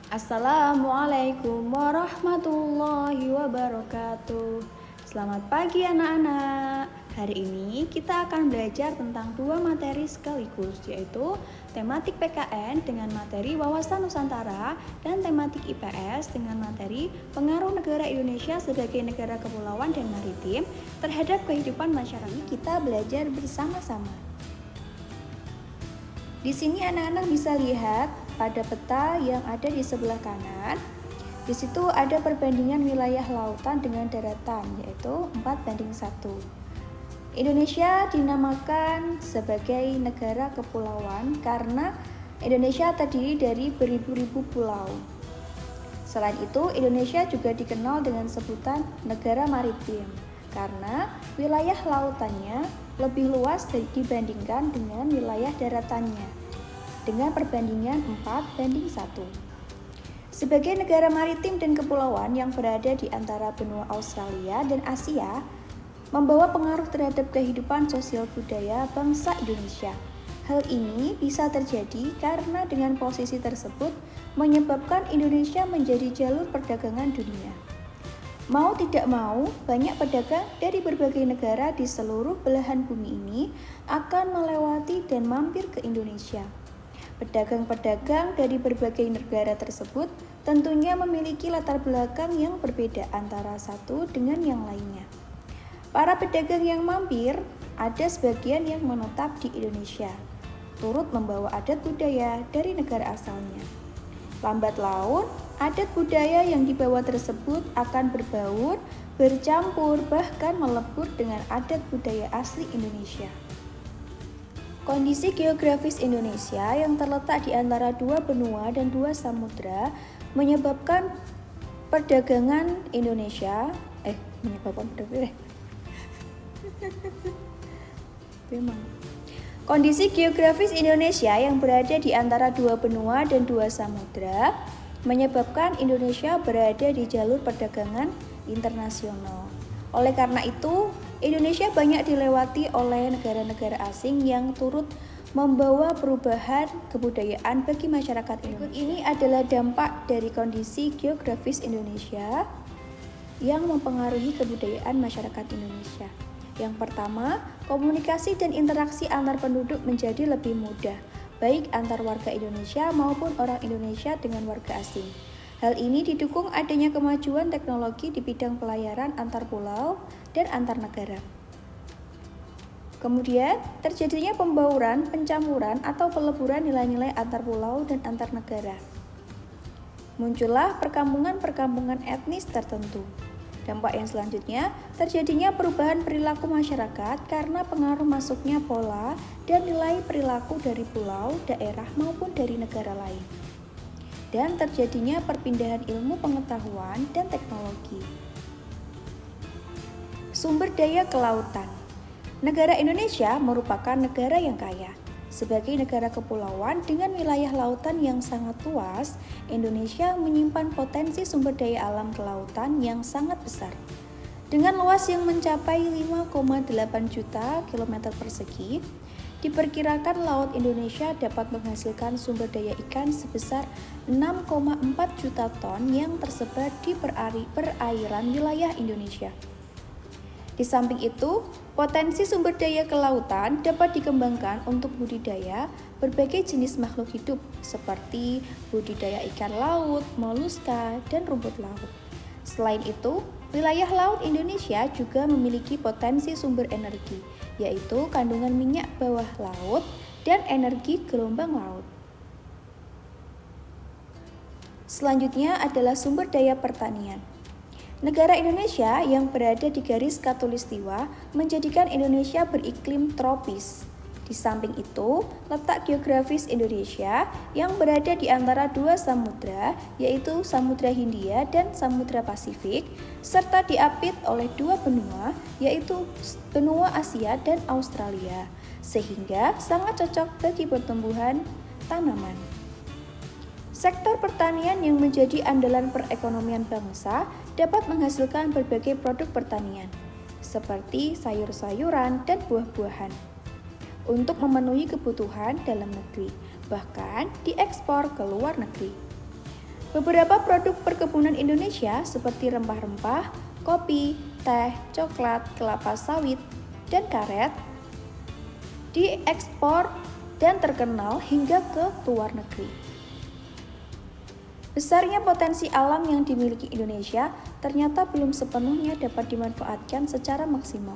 Assalamualaikum warahmatullahi wabarakatuh. Selamat pagi anak-anak. Hari ini kita akan belajar tentang dua materi sekaligus, yaitu tematik PKN dengan materi wawasan Nusantara dan tematik IPS dengan materi pengaruh negara Indonesia sebagai negara kepulauan dan maritim terhadap kehidupan masyarakat. Kita belajar bersama-sama. Di sini anak-anak bisa lihat pada peta yang ada di sebelah kanan. Di situ ada perbandingan wilayah lautan dengan daratan, yaitu 4:1. Indonesia dinamakan sebagai negara kepulauan karena Indonesia terdiri dari beribu-ribu pulau. Selain itu, Indonesia juga dikenal dengan sebutan negara maritim karena wilayah lautannya lebih luas dibandingkan dengan wilayah daratannya dengan perbandingan 4:1. Sebagai negara maritim dan kepulauan yang berada di antara benua Australia dan Asia, membawa pengaruh terhadap kehidupan sosial budaya bangsa Indonesia. Hal ini bisa terjadi karena dengan posisi tersebut menyebabkan Indonesia menjadi jalur perdagangan dunia. Mau tidak mau, banyak pedagang dari berbagai negara di seluruh belahan bumi ini akan melewati dan mampir ke Indonesia. Pedagang-pedagang dari berbagai negara tersebut tentunya memiliki latar belakang yang berbeda antara satu dengan yang lainnya. Para pedagang yang mampir, ada sebagian yang menetap di Indonesia, turut membawa adat budaya dari negara asalnya. Lambat laun, adat budaya yang dibawa tersebut akan berbaur, bercampur, bahkan melebur dengan adat budaya asli Indonesia. Kondisi geografis Indonesia yang terletak di antara dua benua dan dua samudra menyebabkan perdagangan Indonesia Kondisi geografis Indonesia yang berada di antara dua benua dan dua samudra menyebabkan Indonesia berada di jalur perdagangan internasional. Oleh karena itu, Indonesia banyak dilewati oleh negara-negara asing yang turut membawa perubahan kebudayaan bagi masyarakat Indonesia. Ini adalah dampak dari kondisi geografis Indonesia yang mempengaruhi kebudayaan masyarakat Indonesia. Yang pertama, komunikasi dan interaksi antar penduduk menjadi lebih mudah, baik antar warga Indonesia maupun orang Indonesia dengan warga asing. Hal ini didukung adanya kemajuan teknologi di bidang pelayaran antar pulau dan antar negara. Kemudian, terjadinya pembauran, pencampuran, atau peleburan nilai-nilai antar pulau dan antar negara. Muncullah perkampungan-perkampungan etnis tertentu. Dampak yang selanjutnya, terjadinya perubahan perilaku masyarakat karena pengaruh masuknya pola dan nilai perilaku dari pulau, daerah, maupun dari negara lain. Dan terjadinya perpindahan ilmu pengetahuan dan teknologi. Sumber daya kelautan. Negara Indonesia merupakan negara yang kaya. Sebagai negara kepulauan dengan wilayah lautan yang sangat luas, Indonesia menyimpan potensi sumber daya alam kelautan yang sangat besar. Dengan luas yang mencapai 5,8 juta km persegi, diperkirakan laut Indonesia dapat menghasilkan sumber daya ikan sebesar 6,4 juta ton yang tersebar di perairan wilayah Indonesia. Di samping itu, potensi sumber daya kelautan dapat dikembangkan untuk budidaya berbagai jenis makhluk hidup seperti budidaya ikan laut, moluska, dan rumput laut. Selain itu, wilayah laut Indonesia juga memiliki potensi sumber energi, yaitu kandungan minyak bawah laut dan energi gelombang laut. Selanjutnya adalah sumber daya pertanian. Negara Indonesia yang berada di garis khatulistiwa menjadikan Indonesia beriklim tropis. Di samping itu, letak geografis Indonesia yang berada di antara dua samudra, yaitu Samudra Hindia dan Samudra Pasifik, serta diapit oleh dua benua, yaitu benua Asia dan Australia, sehingga sangat cocok bagi pertumbuhan tanaman. Sektor pertanian yang menjadi andalan perekonomian bangsa dapat menghasilkan berbagai produk pertanian, seperti sayur-sayuran dan buah-buahan, untuk memenuhi kebutuhan dalam negeri, bahkan diekspor ke luar negeri. Beberapa produk perkebunan Indonesia seperti rempah-rempah, kopi, teh, coklat, kelapa sawit, dan karet diekspor dan terkenal hingga ke luar negeri. Besarnya potensi alam yang dimiliki Indonesia ternyata belum sepenuhnya dapat dimanfaatkan secara maksimal.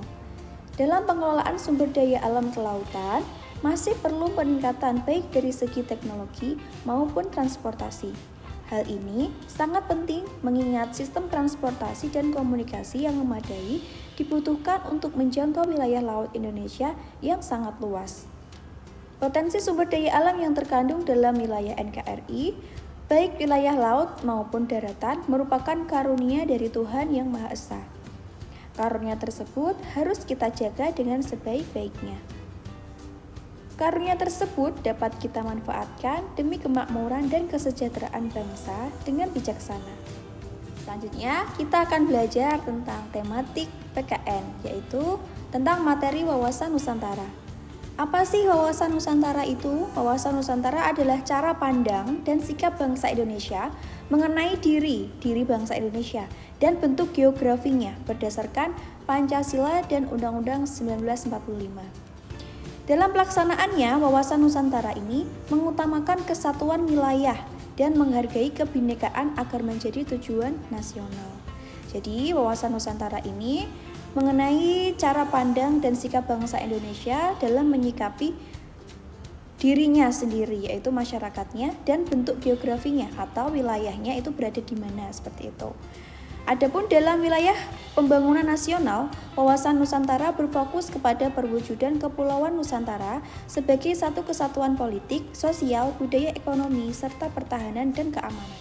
Dalam pengelolaan sumber daya alam kelautan, masih perlu peningkatan baik dari segi teknologi maupun transportasi. Hal ini sangat penting mengingat sistem transportasi dan komunikasi yang memadai dibutuhkan untuk menjangkau wilayah laut Indonesia yang sangat luas. Potensi sumber daya alam yang terkandung dalam wilayah NKRI, baik wilayah laut maupun daratan, merupakan karunia dari Tuhan Yang Maha Esa. Karunia tersebut harus kita jaga dengan sebaik-baiknya. Karunia tersebut dapat kita manfaatkan demi kemakmuran dan kesejahteraan bangsa dengan bijaksana. Selanjutnya, kita akan belajar tentang tematik PKN, yaitu tentang materi wawasan Nusantara. Apa sih wawasan Nusantara itu? Wawasan Nusantara adalah cara pandang dan sikap bangsa Indonesia mengenai diri bangsa Indonesia dan bentuk geografinya berdasarkan Pancasila dan Undang-Undang 1945. Dalam pelaksanaannya, wawasan Nusantara ini mengutamakan kesatuan wilayah dan menghargai kebinekaan agar menjadi tujuan nasional. Jadi, wawasan Nusantara ini mengenai cara pandang dan sikap bangsa Indonesia dalam menyikapi dirinya sendiri, yaitu masyarakatnya, dan bentuk geografinya atau wilayahnya itu berada di mana, seperti itu. Adapun dalam wilayah pembangunan nasional, wawasan Nusantara berfokus kepada perwujudan Kepulauan Nusantara sebagai satu kesatuan politik, sosial, budaya, ekonomi, serta pertahanan dan keamanan.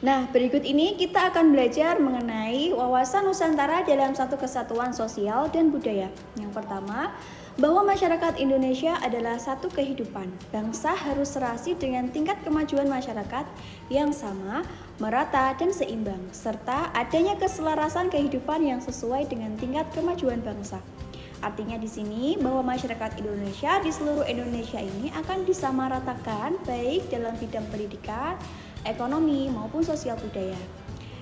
Nah, berikut ini kita akan belajar mengenai wawasan Nusantara dalam satu kesatuan sosial dan budaya. Yang pertama, bahwa masyarakat Indonesia adalah satu kehidupan. Bangsa harus serasi dengan tingkat kemajuan masyarakat yang sama, merata, dan seimbang, serta adanya keselarasan kehidupan yang sesuai dengan tingkat kemajuan bangsa. Artinya di sini bahwa masyarakat Indonesia di seluruh Indonesia ini akan disamaratakan baik dalam bidang pendidikan, ekonomi, maupun sosial budaya.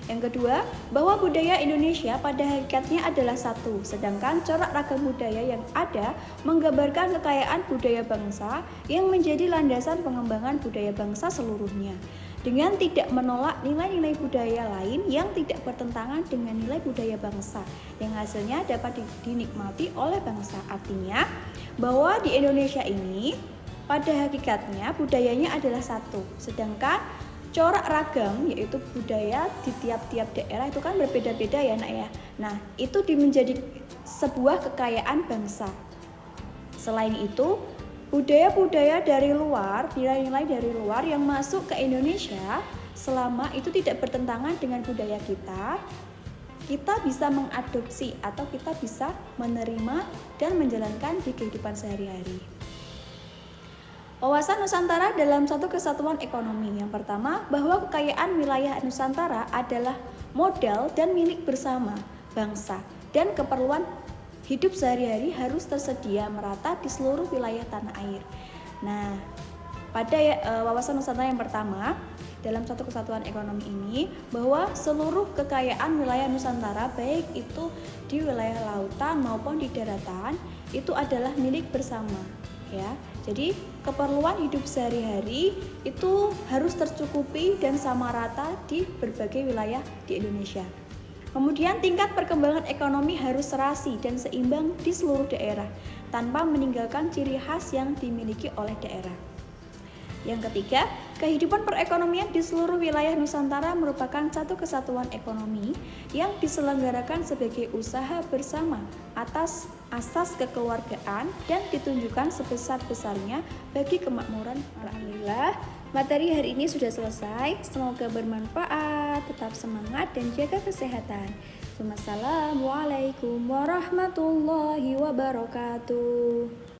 Yang kedua, bahwa budaya Indonesia pada hakikatnya adalah satu, sedangkan corak ragam budaya yang ada menggambarkan kekayaan budaya bangsa yang menjadi landasan pengembangan budaya bangsa seluruhnya, dengan tidak menolak nilai-nilai budaya lain yang tidak bertentangan dengan nilai budaya bangsa, yang hasilnya dapat dinikmati oleh bangsa. Artinya, bahwa di Indonesia ini pada hakikatnya budayanya adalah satu, sedangkan corak ragam yaitu budaya di tiap-tiap daerah itu kan berbeda-beda ya nak ya. Nah, itu menjadi sebuah kekayaan bangsa. Selain itu, budaya-budaya dari luar, nilai-nilai dari luar yang masuk ke Indonesia selama itu tidak bertentangan dengan budaya kita bisa mengadopsi atau kita bisa menerima dan menjalankan di kehidupan sehari-hari. Wawasan Nusantara dalam satu kesatuan ekonomi. Yang pertama, bahwa kekayaan wilayah Nusantara adalah modal dan milik bersama bangsa dan keperluan hidup sehari-hari harus tersedia merata di seluruh wilayah tanah air. Nah, pada wawasan Nusantara yang pertama, dalam satu kesatuan ekonomi ini, bahwa seluruh kekayaan wilayah Nusantara baik itu di wilayah lautan maupun di daratan itu adalah milik bersama, ya. Jadi keperluan hidup sehari-hari itu harus tercukupi dan sama rata di berbagai wilayah di Indonesia. Kemudian tingkat perkembangan ekonomi harus serasi dan seimbang di seluruh daerah tanpa meninggalkan ciri khas yang dimiliki oleh daerah. Yang ketiga, kehidupan perekonomian di seluruh wilayah Nusantara merupakan satu kesatuan ekonomi yang diselenggarakan sebagai usaha bersama atas asas kekeluargaan dan ditunjukkan sebesar-besarnya bagi kemakmuran. Alhamdulillah, materi hari ini sudah selesai. Semoga bermanfaat, tetap semangat dan jaga kesehatan. Wassalamualaikum warahmatullahi wabarakatuh.